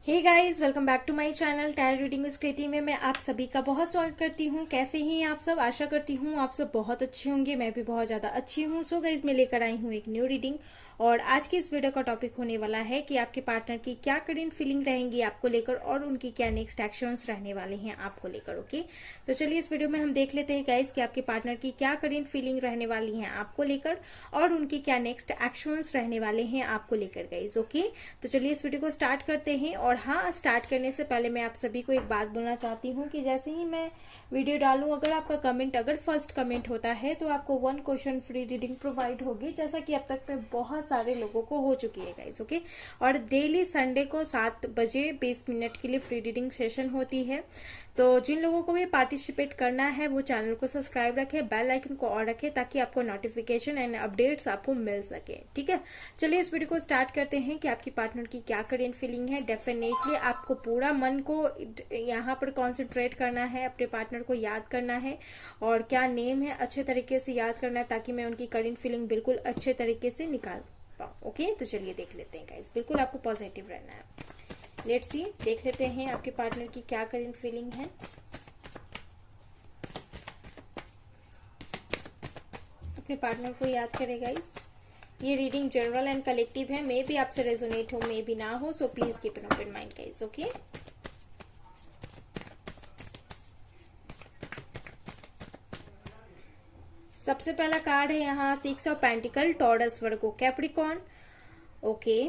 Hey guys, welcome back to my channel tarot reading with Kriti में मैं आप सभी का बहुत स्वागत करती हूँ। कैसे हैं आप सब? आशा करती हूँ आप सब बहुत अच्छे होंगे। मैं भी बहुत ज्यादा अच्छी हूँ। सो गाइस, मैं लेकर आई हूँ एक न्यू रीडिंग और आज की इस वीडियो का टॉपिक होने वाला है कि आपके पार्टनर की क्या करंट फीलिंग रहेंगी आपको लेकर और उनकी क्या नेक्स्ट एक्शंस रहने वाले हैं आपको लेकर। ओके, तो चलिए इस वीडियो में हम देख लेते हैं गाइस कि आपके पार्टनर की क्या करंट फीलिंग रहने वाली है आपको लेकर और उनकी क्या नेक्स्ट एक्शंस रहने वाले हैं आपको लेकर गाइस। ओके, तो चलिए इस वीडियो को स्टार्ट करते हैं। और हाँ, स्टार्ट करने से पहले मैं आप सभी को एक बात बोलना चाहती हूँ कि जैसे ही मैं वीडियो डालूं, अगर आपका कमेंट अगर फर्स्ट कमेंट होता है तो आपको 1 क्वेश्चन फ्री रीडिंग प्रोवाइड होगी, जैसा कि अब तक में बहुत सारे लोगों को हो चुकी है गाइस। ओके, और डेली संडे को 7 बजे 20 मिनट के लिए फ्री रीडिंग सेशन होती है। तो जिन लोगों को भी पार्टिसिपेट करना है वो चैनल को सब्सक्राइब रखें, बेल आइकन को ऑन रखें ताकि आपको नोटिफिकेशन एंड अपडेट्स आपको मिल सके। ठीक है, चलिए इस वीडियो को स्टार्ट करते हैं कि आपकी पार्टनर की क्या करंट फीलिंग है। डेफिनेटली आपको पूरा मन को यहाँ पर कॉन्सेंट्रेट करना है, अपने पार्टनर को याद करना है और क्या नेम है अच्छे तरीके से याद करना है ताकि मैं उनकी करंट फीलिंग बिल्कुल अच्छे तरीके से निकाल पाऊँ। ओके, तो चलिए देख लेते हैं गाइस। बिल्कुल आपको पॉजिटिव रहना है। लेट्स सी, देख लेते हैं आपके पार्टनर की क्या करंट फीलिंग है। अपने पार्टनर को याद करें गाइस। ये रीडिंग जनरल एंड कलेक्टिव है, मे भी आपसे रेजोनेट हो मे भी ना हो, so please keep an open mind guys. Okay, सबसे पहला कार्ड है यहाँ 6 of pentacle, taurus, Virgo, Capricorn. Okay,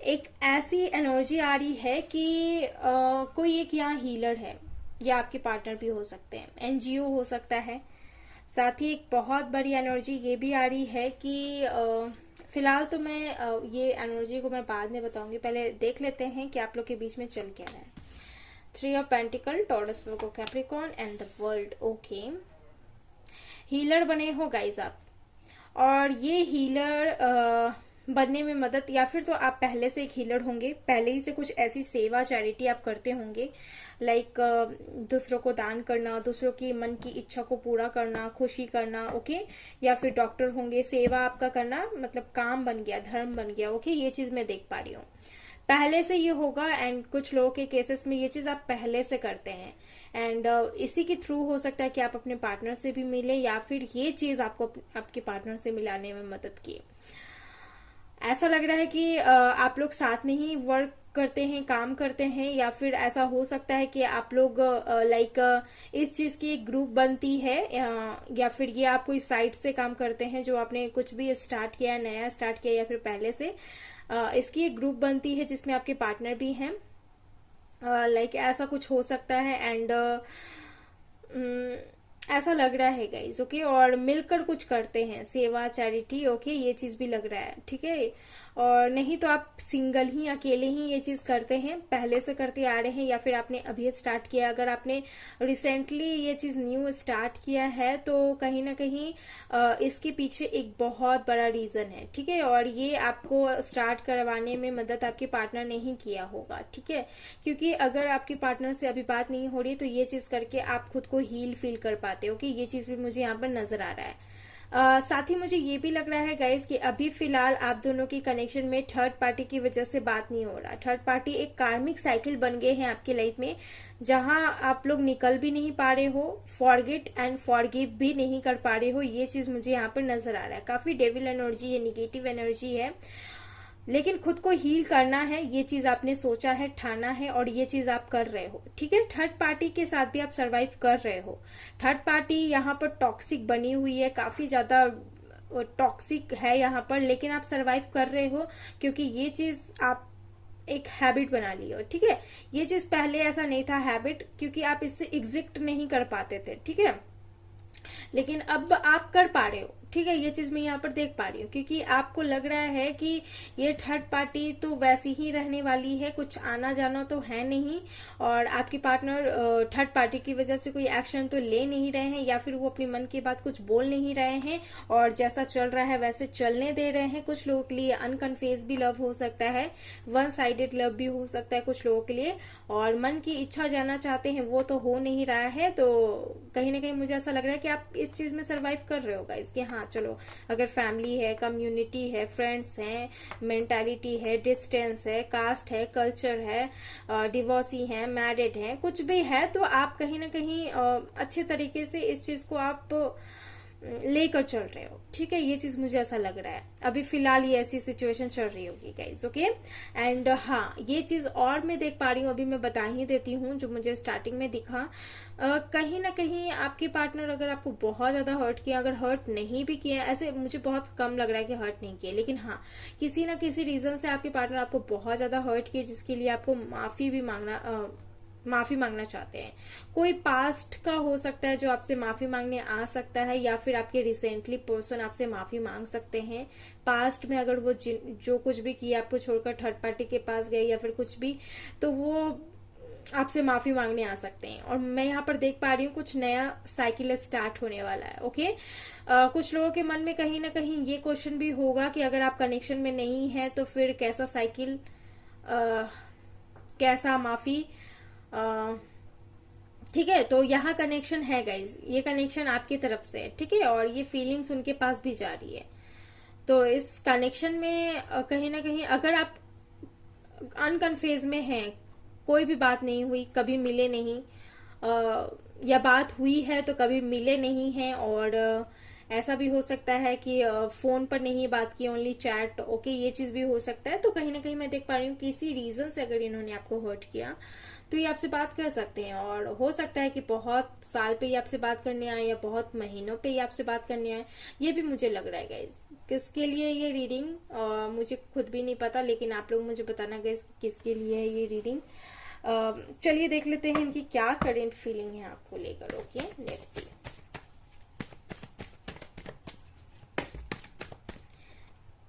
एक ऐसी एनर्जी आ रही है कि कोई एक यहाँ हीलर है या आपके पार्टनर भी हो सकते हैं, एनजीओ हो सकता है। साथ ही एक बहुत बड़ी एनर्जी ये भी आ रही है कि फिलहाल तो मैं ये एनर्जी को मैं बाद में बताऊंगी, पहले देख लेते हैं कि आप लोग के बीच में चल क्या रहा है। 3 of pentacle, taurus, Virgo, Capricorn and the world. Okay, healer बने हो गाइज आप, और ये हीलर बनने में मदद, या फिर तो आप पहले से एक हीलर होंगे, पहले ही से कुछ ऐसी सेवा चैरिटी आप करते होंगे, लाइक दूसरों को दान करना, दूसरों की मन की इच्छा को पूरा करना, खुशी करना। ओके, या फिर डॉक्टर होंगे, सेवा आपका करना मतलब काम बन गया, धर्म बन गया। ओके, ये चीज मैं देख पा रही हूँ पहले से ये होगा। एंड कुछ लोगों के केसेस में ये चीज आप पहले से करते हैं एंड इसी के थ्रू हो सकता है कि आप अपने पार्टनर से भी मिले या फिर ये चीज आपको आपके पार्टनर से मिलाने में मदद की। ऐसा लग रहा है कि आप लोग साथ में ही वर्क करते हैं, काम करते हैं, या फिर ऐसा हो सकता है कि आप लोग लाइक इस चीज की एक ग्रुप बनती है, या फिर ये आप कोई साइट से काम करते हैं जो आपने कुछ भी स्टार्ट किया, नया स्टार्ट किया, या फिर पहले से इसकी एक ग्रुप बनती है जिसमें आपके पार्टनर भी हैं। लाइक ऐसा कुछ हो सकता है एंड ऐसा लग रहा है गाइज। ओके, और मिलकर कुछ करते हैं, सेवा चैरिटी। ओके, ये चीज भी लग रहा है। ठीक है, और नहीं तो आप सिंगल ही अकेले ही ये चीज करते हैं, पहले से करते आ रहे हैं, या फिर आपने अभी स्टार्ट किया। अगर आपने रिसेंटली ये चीज न्यू स्टार्ट किया है तो कहीं ना कहीं इसके पीछे एक बहुत बड़ा रीजन है। ठीक है, और ये आपको स्टार्ट करवाने में मदद आपके पार्टनर ने ही किया होगा। ठीक है, क्योंकि अगर आपके पार्टनर से अभी बात नहीं हो रही तो ये चीज करके आप खुद को हील फील कर पाते हो कि ये चीज भी मुझे यहाँ पर नजर आ रहा है। साथ ही मुझे ये भी लग रहा है गाइस कि अभी फिलहाल आप दोनों की कनेक्शन में थर्ड पार्टी की वजह से बात नहीं हो रहा। थर्ड पार्टी एक कार्मिक साइकिल बन गए हैं आपकी लाइफ में, जहां आप लोग निकल भी नहीं पा रहे हो, फॉरगेट एंड फॉरगिव भी नहीं कर पा रहे हो। ये चीज मुझे यहाँ पर नजर आ रहा है। काफी डेविल एनर्जी है, निगेटिव एनर्जी है, लेकिन खुद को हील करना है, ये चीज आपने सोचा है, ठाना है, और ये चीज आप कर रहे हो। ठीक है, थर्ड पार्टी के साथ भी आप सरवाइव कर रहे हो। थर्ड पार्टी यहाँ पर टॉक्सिक बनी हुई है, काफी ज्यादा टॉक्सिक है यहाँ पर, लेकिन आप सरवाइव कर रहे हो क्योंकि ये चीज आप एक हैबिट बना ली हो। ठीक है, ये चीज पहले ऐसा नहीं था हैबिट, क्योंकि आप इससे एग्जिट नहीं कर पाते थे। ठीक है, लेकिन अब आप कर पा रहे हो। ठीक है, ये चीज मैं यहाँ पर देख पा रही हूँ क्योंकि आपको लग रहा है कि ये थर्ड पार्टी तो वैसी ही रहने वाली है, कुछ आना जाना तो है नहीं, और आपके पार्टनर थर्ड पार्टी की वजह से कोई एक्शन तो ले नहीं रहे हैं, या फिर वो अपने मन की बात कुछ बोल नहीं रहे हैं और जैसा चल रहा है वैसे चलने दे रहे हैं। कुछ लोगों के लिए अनकन्फेस भी लव हो सकता है, वन साइडेड लव भी हो सकता है कुछ लोगों के लिए, और मन की इच्छा जाना चाहते हैं वो तो हो नहीं रहा है। तो कहीं ना कहीं मुझे ऐसा लग रहा है कि आप इस चीज में सर्वाइव कर रहे हो गाइस, कि हाँ हाँ चलो, अगर फैमिली है, कम्युनिटी है, फ्रेंड्स हैं, मेंटालिटी है, डिस्टेंस है, कास्ट है, कल्चर है, डिवोर्सी है, मैरिड है, कुछ भी है, तो आप कहीं ना कहीं अच्छे तरीके से इस चीज को आप लेकर चल रहे हो। ठीक है, ये चीज मुझे ऐसा लग रहा है। अभी फिलहाल ये ऐसी सिचुएशन चल रही होगी गाइज। ओके, एंड हाँ, ये चीज और मैं देख पा रही हूँ, अभी मैं बता ही देती हूँ जो मुझे स्टार्टिंग में दिखा। कहीं ना कहीं आपके पार्टनर अगर आपको बहुत ज्यादा हर्ट किया, अगर हर्ट नहीं भी किया, ऐसे मुझे बहुत कम लग रहा है कि हर्ट नहीं किया, लेकिन हाँ किसी ना किसी रीजन से आपके पार्टनर आपको बहुत ज्यादा हर्ट किया, जिसके लिए आपको माफी मांगना चाहते हैं। कोई पास्ट का हो सकता है जो आपसे माफी मांगने आ सकता है, या फिर आपके रिसेंटली पर्सन आपसे माफी मांग सकते हैं। पास्ट में अगर वो जो कुछ भी किया, आपको छोड़कर थर्ड पार्टी के पास गए या फिर कुछ भी, तो वो आपसे माफी मांगने आ सकते हैं। और मैं यहाँ पर देख पा रही हूँ कुछ नया साइकिल स्टार्ट होने वाला है। ओके, कुछ लोगों के मन में कहीं ना कहीं ये क्वेश्चन भी होगा कि अगर आप कनेक्शन में नहीं है तो फिर कैसा साइकिल, कैसा माफी। ठीक है, तो यहाँ कनेक्शन है गाइज, ये कनेक्शन आपकी तरफ से है। ठीक है, और ये फीलिंग्स उनके पास भी जा रही है। तो इस कनेक्शन में कहीं ना कहीं अगर आप अनकन्फेज में हैं, कोई भी बात नहीं हुई, कभी मिले नहीं, या बात हुई है तो कभी मिले नहीं है, और ऐसा भी हो सकता है कि फोन पर नहीं बात की, ओनली चैट। ओके, ये चीज भी हो सकता है। तो कहीं ना कहीं मैं देख पा रही हूँ किसी रीजन से अगर इन्होंने आपको हर्ट किया तो ये आपसे बात कर सकते हैं, और हो सकता है कि बहुत साल पे ये आपसे बात करने आए या बहुत महीनों पे ये आपसे बात करने आए। ये भी मुझे लग रहा है गाइज। किसके लिए ये रीडिंग मुझे खुद भी नहीं पता, लेकिन आप लोग मुझे बताना गाइज किसके लिए है ये रीडिंग। चलिए देख लेते हैं इनकी क्या करेंट फीलिंग है आपको लेकर। Okay, let's see.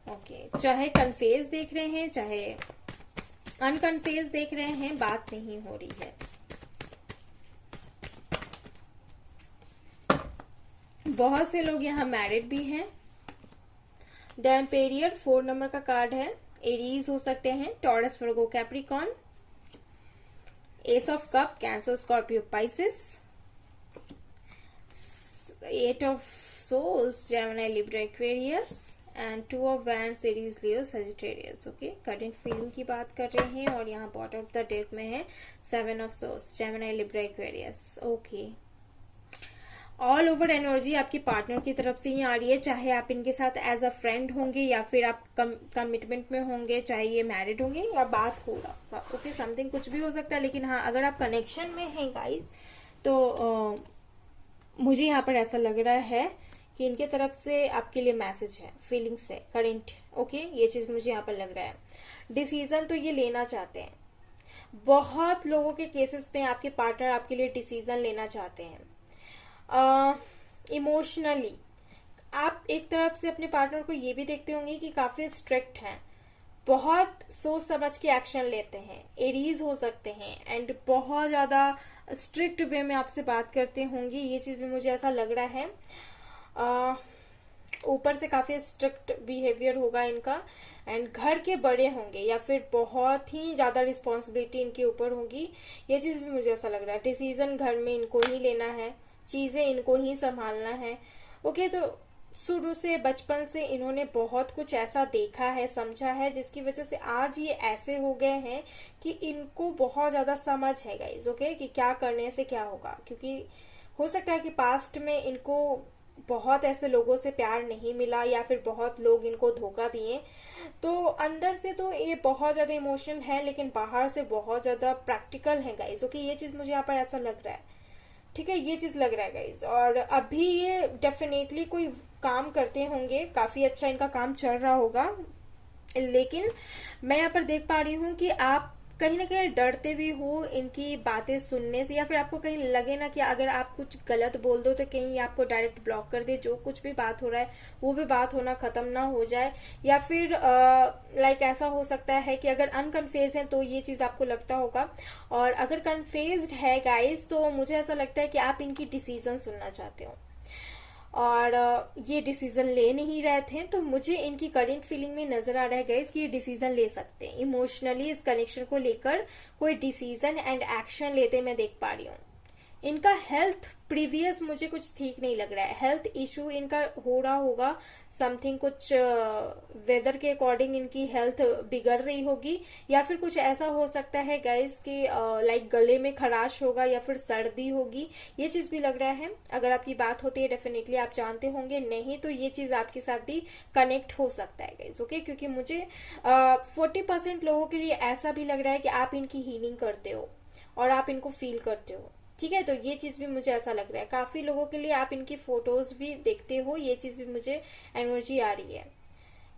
ओके, चाहे कन्फेज देख रहे हैं चाहे अनकन्फेज देख रहे हैं, बात नहीं हो रही है। बहुत से लोग यहाँ मैरिड भी हैं। द एम्पेरियर 4 नंबर का कार्ड है। एरीज हो सकते हैं, taurus, Virgo, Capricorn. S of cup, cancer, Scorpio, Pisces. 8 of source, Gemini, Libra, Aquarius. And 2 of wands, Aries, Leo, Sagittarius. Okay, current feeling की बात कर रहे हैं, और यहाँ बॉटम ऑफ द डेक में है 7 of source, Gemini, Libra, Aquarius. Okay, all over energy आपकी पार्टनर की तरफ से ही आ रही है, चाहे आप इनके साथ एज अ फ्रेंड होंगे या फिर आप कमिटमेंट में होंगे, चाहे ये मैरिड होंगे या बात हो रहा। ओके, समथिंग कुछ भी हो सकता है, लेकिन हाँ अगर आप कनेक्शन में हैं गाइस तो मुझे यहाँ पर ऐसा लग रहा है कि इनके तरफ से आपके लिए मैसेज है, फीलिंग्स है, करंट। ओके, ये चीज मुझे यहाँ पर लग रहा है। डिसीजन तो ये लेना चाहते हैं। बहुत लोगों के केसेस में आपके पार्टनर आपके लिए डिसीजन लेना चाहते हैं। इमोशनली आप एक तरफ से अपने पार्टनर को ये भी देखते होंगे कि काफी स्ट्रिक्ट हैं, बहुत सोच समझ के एक्शन लेते हैं, एरीज हो सकते हैं, एंड बहुत ज्यादा स्ट्रिक्ट वे में आपसे बात करते होंगे। ये चीज भी मुझे ऐसा लग रहा है। ऊपर से काफी स्ट्रिक्ट बिहेवियर होगा इनका, एंड घर के बड़े होंगे या फिर बहुत ही ज्यादा रिस्पॉन्सिबिलिटी इनके ऊपर होगी। ये चीज भी मुझे ऐसा लग रहा है। डिसीजन घर में इनको ही लेना है, चीजें इनको ही संभालना है। ओके, तो शुरू से बचपन से इन्होंने बहुत कुछ ऐसा देखा है, समझा है, जिसकी वजह से आज ये ऐसे हो गए हैं कि इनको बहुत ज्यादा समझ है गाइज। ओके, कि क्या करने से क्या होगा, क्योंकि हो सकता है कि पास्ट में इनको बहुत ऐसे लोगों से प्यार नहीं मिला या फिर बहुत लोग इनको धोखा दिए, तो अंदर से तो ये बहुत ज्यादा इमोशनल है, लेकिन बाहर से बहुत ज्यादा प्रैक्टिकल है गाइज। ओके, ये चीज मुझे यहाँ पर ऐसा लग रहा है। ठीक है, ये चीज लग रहा है गाइज। और अभी ये डेफिनेटली कोई काम करते होंगे, काफी अच्छा इनका काम चल रहा होगा, लेकिन मैं यहाँ पर देख पा रही हूँ कि आप कहीं ना कहीं डरते भी हो इनकी बातें सुनने से, या फिर आपको कहीं लगे ना कि अगर आप कुछ गलत बोल दो तो कहीं आपको डायरेक्ट ब्लॉक कर दे, जो कुछ भी बात हो रहा है वो भी बात होना खत्म ना हो जाए। या फिर लाइक ऐसा हो सकता है कि अगर अनकन्फेज है तो ये चीज आपको लगता होगा, और अगर कन्फेज्ड है गाइस तो मुझे ऐसा लगता है कि आप इनकी डिसीजन सुनना चाहते हो, और ये डिसीजन ले नहीं रहे थे। तो मुझे इनकी करंट फीलिंग में नजर आ रहा है गाइस कि ये डिसीजन ले सकते हैं। इमोशनली इस कनेक्शन को लेकर कोई डिसीजन एंड एक्शन लेते मैं देख पा रही हूँ। इनका हेल्थ प्रीवियस मुझे कुछ ठीक नहीं लग रहा है। हेल्थ इशू इनका हो रहा होगा, समथिंग कुछ वेदर के अकॉर्डिंग इनकी हेल्थ बिगड़ रही होगी, या फिर कुछ ऐसा हो सकता है गाइस कि लाइक गले में खराश होगा या फिर सर्दी होगी, ये चीज भी लग रहा है। अगर आपकी बात होती है डेफिनेटली आप जानते होंगे, नहीं तो ये चीज आपके साथ भी कनेक्ट हो सकता है गाइस, ओके। क्योंकि मुझे 40% लोगों के लिए ऐसा भी लग रहा है कि आप इनकी हीलिंग करते हो और आप इनको फील करते हो, ठीक है। तो ये चीज भी मुझे ऐसा लग रहा है। काफी लोगों के लिए आप इनकी फोटोज भी देखते हो, ये चीज भी मुझे एनर्जी आ रही है।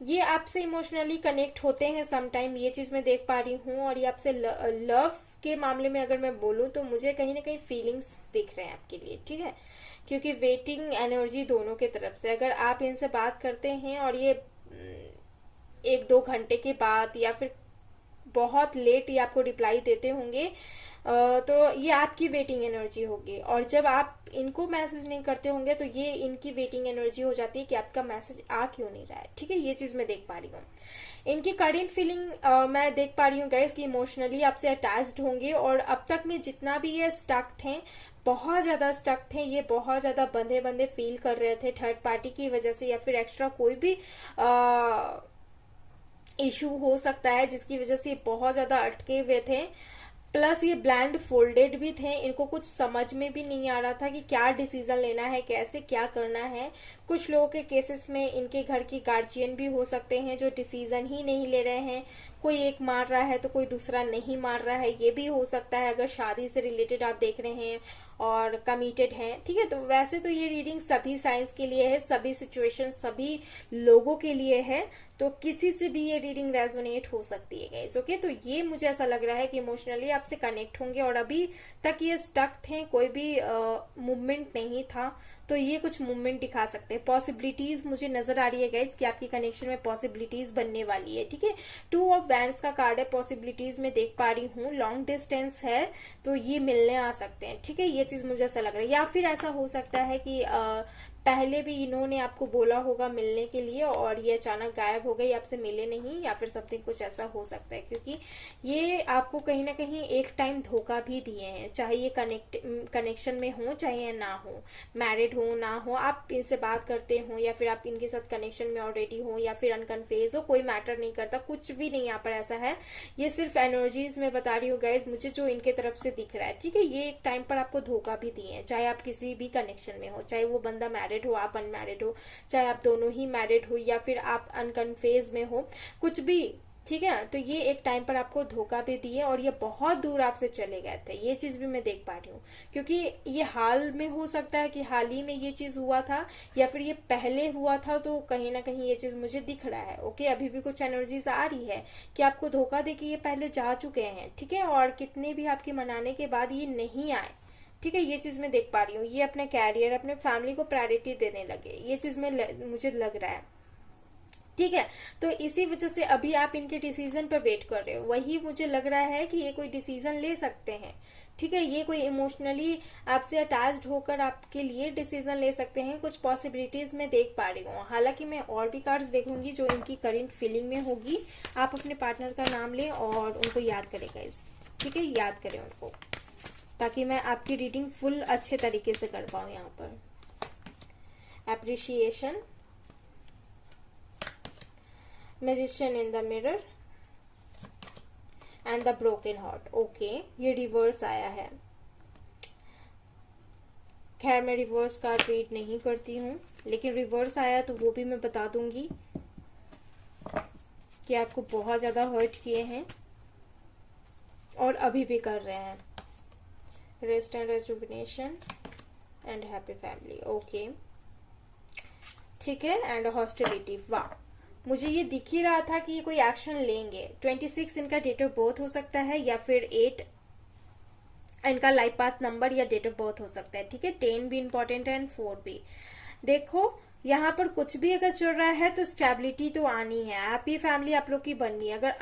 ये आपसे इमोशनली कनेक्ट होते हैं समटाइम, ये चीज मैं देख पा रही हूँ। और ये आपसे लव के मामले में अगर मैं बोलूँ तो मुझे कहीं ना कहीं फीलिंग्स दिख रहे हैं आपके लिए, ठीक है। क्योंकि वेटिंग एनर्जी दोनों के तरफ से, अगर आप इनसे बात करते हैं और ये 1-2 घंटे के बाद या फिर बहुत लेट ये आपको रिप्लाई देते होंगे, तो ये आपकी वेटिंग एनर्जी होगी। और जब आप इनको मैसेज नहीं करते होंगे तो ये इनकी वेटिंग एनर्जी हो जाती है कि आपका मैसेज आ क्यों नहीं रहा है, ठीक है। ये चीज मैं देख पा रही हूँ। इनकी करेंट फीलिंग मैं देख पा रही हूँ गाइस कि इमोशनली आपसे अटैच्ड होंगे, और अब तक में जितना भी ये स्टक थे, बहुत ज्यादा स्टक थे, ये बहुत ज्यादा बंधे बंधे फील कर रहे थे थर्ड पार्टी की वजह से, या फिर एक्स्ट्रा कोई भी इशू हो सकता है जिसकी वजह से बहुत ज्यादा अटके हुए थे। प्लस ये ब्लैंड फोल्डेड भी थे, इनको कुछ समझ में भी नहीं आ रहा था कि क्या डिसीजन लेना है, कैसे क्या करना है। कुछ लोगों के केसेस में इनके घर की गार्जियन भी हो सकते हैं जो डिसीजन ही नहीं ले रहे हैं, कोई एक मार रहा है तो कोई दूसरा नहीं मार रहा है, ये भी हो सकता है अगर शादी से रिलेटेड आप देख रहे हैं और कमिटेड हैं, ठीक है। तो वैसे तो ये रीडिंग सभी साइंस के लिए है, सभी सिचुएशन सभी लोगों के लिए है, तो किसी से भी ये रीडिंग रेजोनेट हो सकती है गाइस, ओके। तो ये मुझे ऐसा लग रहा है कि इमोशनली आपसे कनेक्ट होंगे, और अभी तक ये स्टक थे, कोई भी मूवमेंट नहीं था, तो ये कुछ मूवमेंट दिखा सकते हैं। पॉसिबिलिटीज मुझे नजर आ रही है गाइस कि आपकी कनेक्शन में पॉसिबिलिटीज बनने वाली है, ठीक है। 2 ऑफ वैंड्स का कार्ड है, पॉसिबिलिटीज में देख पा रही हूँ। लॉन्ग डिस्टेंस है तो ये मिलने आ सकते हैं, ठीक है। ये चीज मुझे ऐसा लग रहा है, या फिर ऐसा हो सकता है कि पहले भी इन्होंने आपको बोला होगा मिलने के लिए और ये अचानक गायब हो गई, आपसे मिले नहीं, या फिर समथिंग कुछ ऐसा हो सकता है। क्योंकि ये आपको कहीं ना कहीं एक टाइम धोखा भी दिए हैं, चाहे ये कनेक्शन में हो चाहे ना हो, मैरिड हो ना हो, आप इनसे बात करते हो या फिर आप इनके साथ कनेक्शन में ऑलरेडी हो या फिर अनकन्फेज हो, कोई मैटर नहीं करता, कुछ भी नहीं यहाँ पर ऐसा है। ये सिर्फ एनर्जीज में बता रही हूँ गाइज, मुझे जो इनके तरफ से दिख रहा है, ठीक है। ये एक टाइम पर आपको धोखा भी दिए हैं, चाहे आप किसी भी कनेक्शन में हो, चाहे वो बंदा मैरिड हो, आप अनमैरिड हो, चाहे आप दोनों ही मैरिड हो या फिर आप अनकन्फेज में हो, कुछ भी, ठीक है। तो ये एक टाइम पर आपको धोखा भी दिए और ये बहुत दूर आपसे चले गए थे, ये चीज भी मैं देख पा रही हूँ। क्योंकि ये हाल में हो सकता है कि हाल ही में ये चीज हुआ था या फिर ये पहले हुआ था, तो कहीं ना कहीं ये चीज मुझे दिख रहा है, ओके। अभी भी कुछ एनर्जीज आ रही है कि आपको धोखा दे के ये पहले जा चुके हैं, ठीक है। और कितने भी आपके मनाने के बाद ये नहीं आए, ठीक है। ये चीज मैं देख पा रही हूँ। ये अपने कैरियर अपने फैमिली को प्रायोरिटी देने लगे, ये चीज में मुझे लग रहा है, ठीक है। तो इसी वजह से अभी आप इनके डिसीजन पर वेट कर रहे हो, वही मुझे लग रहा है कि ये कोई डिसीजन ले सकते हैं, ठीक है। ये कोई इमोशनली आपसे अटैच्ड होकर आपके लिए डिसीजन ले सकते हैं, कुछ पॉसिबिलिटीज मैं देख पा रही हूँ। हालांकि मैं और भी कार्ड्स देखूंगी जो इनकी करंट फीलिंग में होगी। आप अपने पार्टनर का नाम लें और उनको याद करें गाइस, ठीक है, याद करें उनको, ताकि मैं आपकी रीडिंग फुल अच्छे तरीके से कर पाऊं। यहाँ पर appreciation, magician in the mirror and the broken heart, okay. ये रिवर्स आया है, खैर मैं रिवर्स कार्ड रीड नहीं करती हूँ, लेकिन रिवर्स आया तो वो भी मैं बता दूंगी कि आपको बहुत ज्यादा हर्ट किए हैं और अभी भी कर रहे हैं। Rest and rejuvenation and happy family, okay, ठीक है। एंड हॉस्टिलिटी, वाह, मुझे ये दिख ही रहा था कि ये कोई एक्शन लेंगे। 26 इनका डेट ऑफ बर्थ हो सकता है, या फिर 8 इनका लाइफ पाथ नंबर या डेट ऑफ बर्थ हो सकता है, ठीक है। 10 भी इंपॉर्टेंट है एंड 4 भी। देखो यहाँ पर कुछ भी अगर चल रहा है तो स्टेबिलिटी तो आनी है, हैप्पी फैमिली आप लोग की बननी है। अगर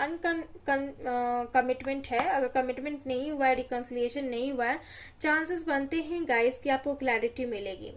कमिटमेंट है, अगर कमिटमेंट नहीं हुआ है, रिकंसिलिएशन नहीं हुआ है, चांसेस बनते हैं गाइस कि आपको क्लैरिटी मिलेगी।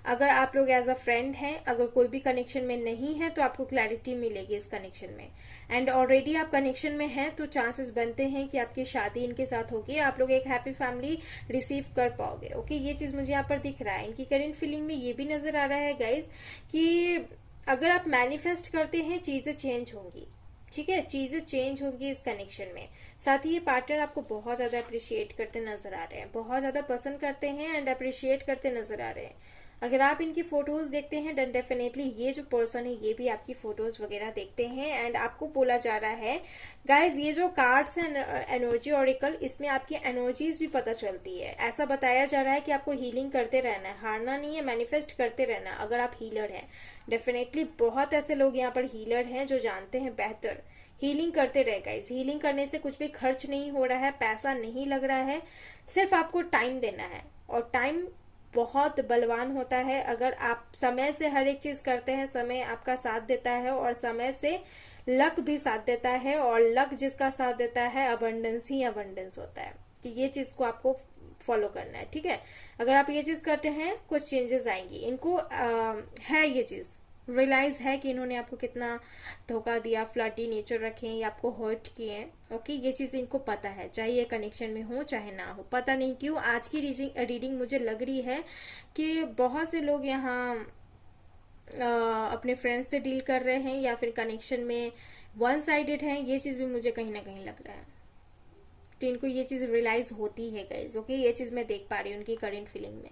अगर आप लोग एज अ फ्रेंड हैं, अगर कोई भी कनेक्शन में नहीं है तो आपको क्लैरिटी मिलेगी इस कनेक्शन में। एंड ऑलरेडी आप कनेक्शन में हैं तो चांसेस बनते हैं कि आपकी शादी इनके साथ होगी, आप लोग एक हैप्पी फैमिली रिसीव कर पाओगे। ओके, ये चीज मुझे यहाँ पर दिख रहा है। इनकी करेंट फीलिंग में ये भी नजर आ रहा है गाइज कि अगर आप मैनिफेस्ट करते हैं चीजें चेंज होंगी। ठीक है, चीजें चेंज होंगी इस कनेक्शन में। साथ ही ये पार्टनर आपको बहुत ज्यादा अप्रिशिएट करते नजर आ रहे हैं, बहुत ज्यादा पसंद करते हैं एंड अप्रिशिएट करते नजर आ रहे हैं। अगर आप इनकी फोटोज देखते हैं देन डेफिनेटली ये जो पर्सन है ये भी आपकी फोटोज वगैरह देखते हैं एंड आपको बोला जा रहा है गाइज, ये जो कार्ड्स है एनर्जी ऑरिकल, इसमें आपकी एनर्जीज भी पता चलती है। ऐसा बताया जा रहा है कि आपको हीलिंग करते रहना है, हारना नहीं है, मैनिफेस्ट करते रहना है। अगर आप हीलर हैं, डेफिनेटली बहुत ऐसे लोग यहाँ पर हीलर हैं जो जानते हैं बेहतर, हीलिंग करते रहे गाइस। हीलिंग करने से कुछ भी खर्च नहीं हो रहा है, पैसा नहीं लग रहा है, सिर्फ आपको टाइम देना है। और टाइम बहुत बलवान होता है। अगर आप समय से हर एक चीज करते हैं, समय आपका साथ देता है और समय से लक भी साथ देता है, और लक जिसका साथ देता है अबंडेंस ही अबंडेंस होता है। तो ये चीज को आपको फॉलो करना है। ठीक है, अगर आप ये चीज करते हैं कुछ चेंजेस आएंगी। इनको है ये चीज रियलाइज है कि इन्होंने आपको कितना धोखा दिया, फ्लर्टी नेचर रखे हैं या आपको हर्ट किए हैं। ओके, ये चीज इनको पता है, चाहे ये कनेक्शन में हो चाहे ना हो। पता नहीं क्यों आज की रीडिंग मुझे लग रही है कि बहुत से लोग यहाँ अपने फ्रेंड से डील कर रहे हैं या फिर कनेक्शन में वन साइडेड है। ये चीज भी मुझे कहीं ना कहीं लग रहा है। तो इनको ये चीज रियलाइज होती है गाइज। ओके, ये चीज मैं देख पा रही हूँ उनकी करेंट फीलिंग में।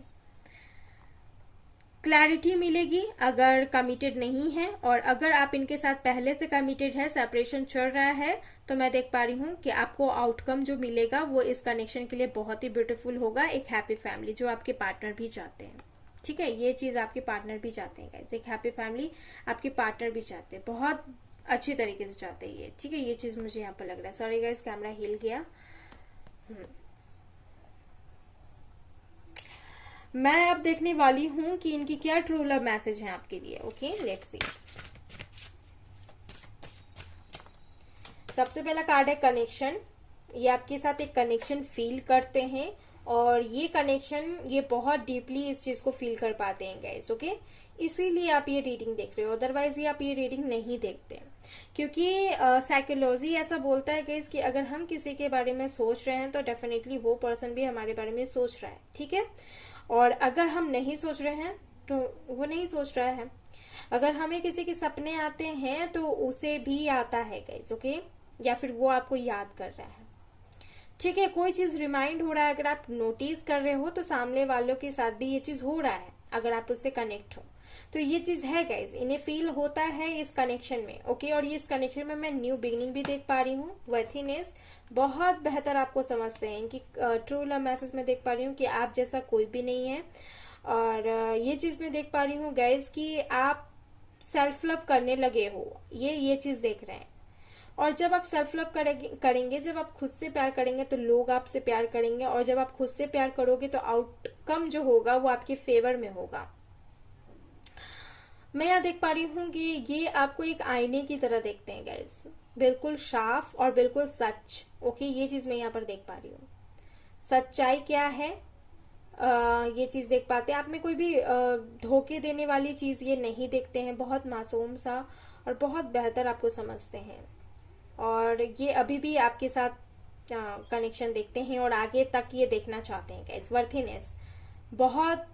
क्लैरिटी मिलेगी अगर कमिटेड नहीं है, और अगर आप इनके साथ पहले से कमिटेड है, सेपरेशन चल रहा है, तो मैं देख पा रही हूँ कि आपको आउटकम जो मिलेगा वो इस कनेक्शन के लिए बहुत ही ब्यूटीफुल होगा। एक हैप्पी फैमिली जो आपके पार्टनर भी चाहते हैं। ठीक है, ये चीज आपके पार्टनर भी चाहते हैं गाइस। एक हैप्पी फैमिली आपके पार्टनर भी चाहते हैं, बहुत अच्छी तरीके से चाहते हैं ये। ठीक है, ये चीज मुझे यहाँ पर लग रहा है। सॉरी गाइस, कैमरा हिल गया। मैं अब देखने वाली हूं कि इनकी क्या ट्रू लव मैसेज है आपके लिए। Okay, let's see. सबसे पहला कार्ड है कनेक्शन। ये आपके साथ एक कनेक्शन फील करते हैं और ये कनेक्शन ये बहुत डीपली इस चीज को फील कर पाते हैं गाइस। ओके, इसीलिए आप ये रीडिंग देख रहे हो, अदरवाइज ये आप ये रीडिंग नहीं देखते। क्योंकि साइकोलॉजी ऐसा बोलता है गाइस कि अगर हम किसी के बारे में सोच रहे हैं तो डेफिनेटली वो पर्सन भी हमारे बारे में सोच रहा है। ठीक है, और अगर हम नहीं सोच रहे हैं तो वो नहीं सोच रहा है। अगर हमें किसी के सपने आते हैं तो उसे भी आता है गाइस। ओके, या फिर वो आपको याद कर रहा है। ठीक है, कोई चीज रिमाइंड हो रहा है, अगर आप नोटिस कर रहे हो तो सामने वालों के साथ भी ये चीज हो रहा है अगर आप उससे कनेक्ट हो तो। ये चीज है गाइस, इन्हें फील होता है इस कनेक्शन में। ओके, और ये इस कनेक्शन में मैं न्यू बिगनिंग भी देख पा रही हूँ। वर्थीनेस बहुत बेहतर आपको समझते हैं। इनकी ट्रू लव मैसेज में देख पा रही हूँ कि आप जैसा कोई भी नहीं है। और ये चीज मैं देख पा रही हूँ गाइस कि आप सेल्फ लव करने लगे हो, ये चीज देख रहे हैं। और जब आप सेल्फ लव करेंगे, जब आप खुद से प्यार करेंगे तो लोग आपसे प्यार करेंगे, और जब आप खुद से प्यार करोगे तो आउटकम जो होगा वो आपके फेवर में होगा। मैं यहाँ देख पा रही हूँ कि ये आपको एक आईने की तरह देखते हैं गाइस, बिल्कुल साफ और बिल्कुल सच। ओके, ये चीज मैं यहाँ पर देख पा रही हूँ। सच्चाई क्या है ये चीज देख पाते हैं। आप में कोई भी धोखे देने वाली चीज ये नहीं देखते हैं। बहुत मासूम सा और बहुत बेहतर आपको समझते हैं, और ये अभी भी आपके साथ कनेक्शन देखते हैं और आगे तक ये देखना चाहते हैं गाइस। वर्थीनेस बहुत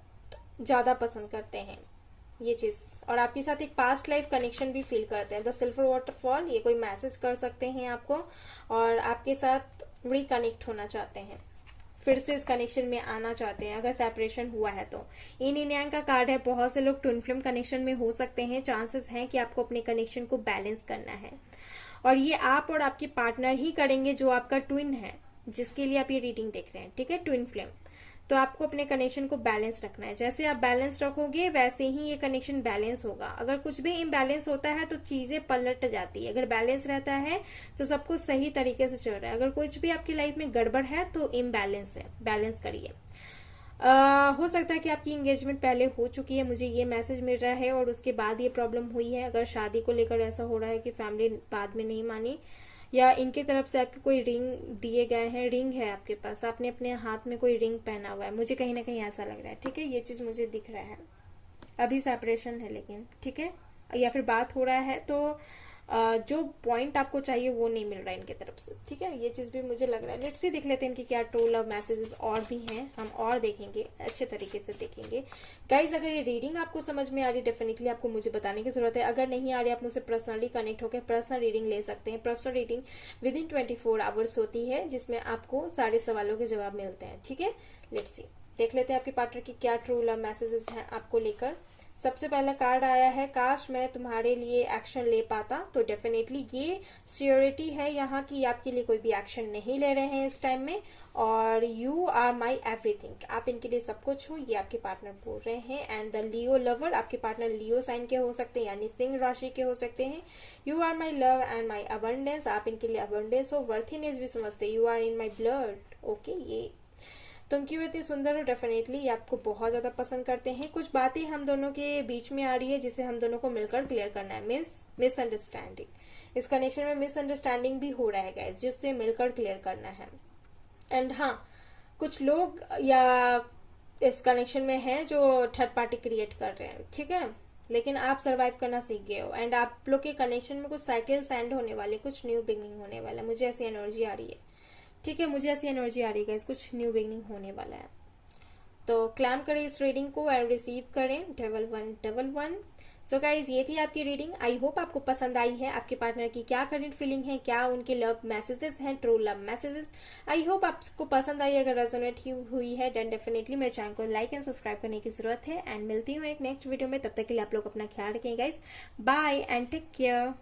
ज्यादा पसंद करते हैं ये चीज, और आपके साथ एक पास्ट लाइफ कनेक्शन भी फील करते हैं। द सिल्वर वाटरफॉल, ये कोई मैसेज कर सकते हैं आपको और आपके साथ रिकनेक्ट होना चाहते हैं, फिर से इस कनेक्शन में आना चाहते हैं अगर सेपरेशन हुआ है तो। इन न्याय का कार्ड है। बहुत से लोग ट्विन फ्लेम कनेक्शन में हो सकते हैं। चांसेस हैं कि आपको अपने कनेक्शन को बैलेंस करना है, और ये आप और आपके पार्टनर ही करेंगे जो आपका ट्विन है, जिसके लिए आप ये रीडिंग देख रहे हैं। ठीक है, ट्विन फ्लेम। तो आपको अपने कनेक्शन को बैलेंस रखना है। जैसे आप बैलेंस रखोगे वैसे ही ये कनेक्शन बैलेंस होगा। अगर कुछ भी इम्बैलेंस होता है तो चीजें पलट जाती है। अगर बैलेंस रहता है तो सब कुछ सही तरीके से चल रहा है। अगर कुछ भी आपकी लाइफ में गड़बड़ है तो इम्बैलेंस है, बैलेंस करिए। हो सकता है कि आपकी एंगेजमेंट पहले हो चुकी है, मुझे ये मैसेज मिल रहा है, और उसके बाद ये प्रॉब्लम हुई है। अगर शादी को लेकर ऐसा हो रहा है कि फैमिली बाद में नहीं मानी, या इनके तरफ से आपके कोई रिंग दिए गए हैं, रिंग है आपके पास, आपने अपने हाथ में कोई रिंग पहना हुआ है, मुझे कहीं ना कहीं ऐसा लग रहा है। ठीक है, ये चीज मुझे दिख रहा है। अभी सेपरेशन है लेकिन, ठीक है, या फिर बात हो रहा है तो जो पॉइंट आपको चाहिए वो नहीं मिल रहा है इनके तरफ से, ठीक है, ये चीज भी मुझे लग रहा है। लेट्स सी, देख लेते हैं इनकी क्या ट्रू लव मैसेजेस और भी हैं, हम और देखेंगे, अच्छे तरीके से देखेंगे गाइज। अगर ये रीडिंग आपको समझ में आ रही है, डेफिनेटली आपको मुझे बताने की जरूरत है। अगर नहीं आ रही, आप मुझसे पर्सनली कनेक्ट होकर पर्सनल रीडिंग ले सकते हैं। Personal reading with in 24 hours होती है, जिसमें आपको सारे सवालों के जवाब मिलते हैं, ठीक है। लेट्स सी, देख लेते हैं आपके पार्टनर की क्या ट्रू लव मैसेजेस हैं आपको लेकर। सबसे पहला कार्ड आया है, काश मैं तुम्हारे लिए एक्शन ले पाता। तो डेफिनेटली ये श्योरिटी है यहाँ की, आपके लिए कोई भी एक्शन नहीं ले रहे हैं इस टाइम में, और यू आर माई एवरीथिंग, आप इनके लिए सब कुछ हो, ये आपके पार्टनर बोल रहे हैं। एंड द लियो लवर, आपके पार्टनर लियो साइन के हो सकते हैं, यानी सिंह राशि के हो सकते हैं। You are my love and my abundance, आप इनके लिए अबंडेंस हो, वर्थीनेस भी समझते हैं, you are in my blood, okay, ये तुम क्यों इतनी सुंदर हो, डेफिनेटली ये आपको बहुत ज्यादा पसंद करते हैं। कुछ बातें हम दोनों के बीच में आ रही है जिसे हम दोनों को मिलकर क्लियर करना है, मिसअंडरस्टैंडिंग, इस कनेक्शन में मिसअंडरस्टैंडिंग भी हो रहा है गाइस, जिससे मिलकर क्लियर करना है। एंड हाँ, कुछ लोग या इस कनेक्शन में हैं जो थर्ड पार्टी क्रिएट कर रहे हैं, ठीक है, लेकिन आप सरवाइव करना सीख गए हो। एंड आप लोग के कनेक्शन में कुछ साइकिल्स एंड होने वाले, कुछ न्यू बिगनिंग होने वाला, मुझे ऐसी एनर्जी आ रही है, ठीक है, मुझे ऐसी एनर्जी आ रही है, कुछ न्यू बिगनिंग होने वाला है। तो क्लैम करें इस रीडिंग को एंड रिसीव करें 1111। सो गाइज, ये थी आपकी रीडिंग। आई होप आपको पसंद आई है। आपके पार्टनर की क्या करंट फीलिंग है, क्या उनके लव मैसेजेस हैं, true love messages, I hope आपको पसंद आई। अगर रेजोनेट हुई है देन डेफिनेटली मेरे चैनल को लाइक एंड सब्सक्राइब करने की जरूरत है। एंड मिलती हूँ एक नेक्स्ट वीडियो में, तब तक के लिए आप लोग अपना ख्याल रखें guys, bye and take care.